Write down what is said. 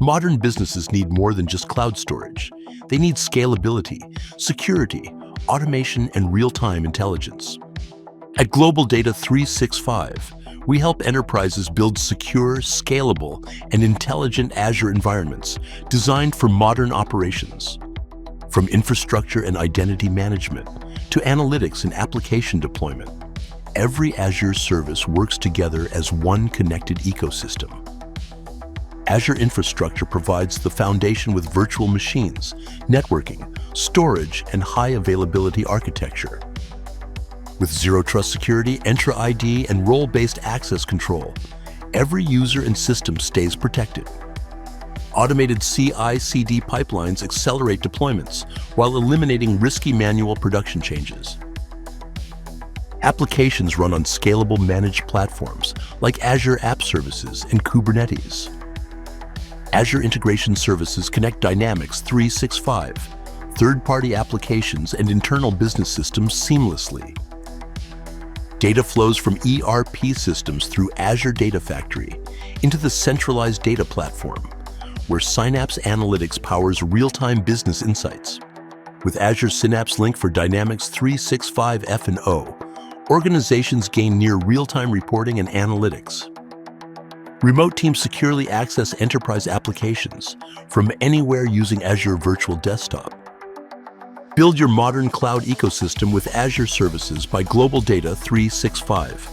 Modern businesses need more than just cloud storage. They need scalability, security, automation, and real-time intelligence. At Global Data 365, we help enterprises build secure, scalable, and intelligent Azure environments designed for modern operations. From infrastructure and identity management to analytics and application deployment, every Azure service works together as one connected ecosystem. Azure Infrastructure provides the foundation with virtual machines, networking, storage, and high-availability architecture. With Zero Trust Security, Entra ID, and role-based access control, every user and system stays protected. Automated CI/CD pipelines accelerate deployments while eliminating risky manual production changes. Applications run on scalable managed platforms like Azure App Services and Kubernetes. Azure Integration Services connect Dynamics 365, third-party applications, and internal business systems seamlessly. Data flows from ERP systems through Azure Data Factory into the centralized data platform, where Synapse Analytics powers real-time business insights. With Azure Synapse Link for Dynamics 365 F&O, organizations gain near real-time reporting and analytics. Remote teams securely access enterprise applications from anywhere using Azure Virtual Desktop. Build your modern cloud ecosystem with Azure services by Global Data 365.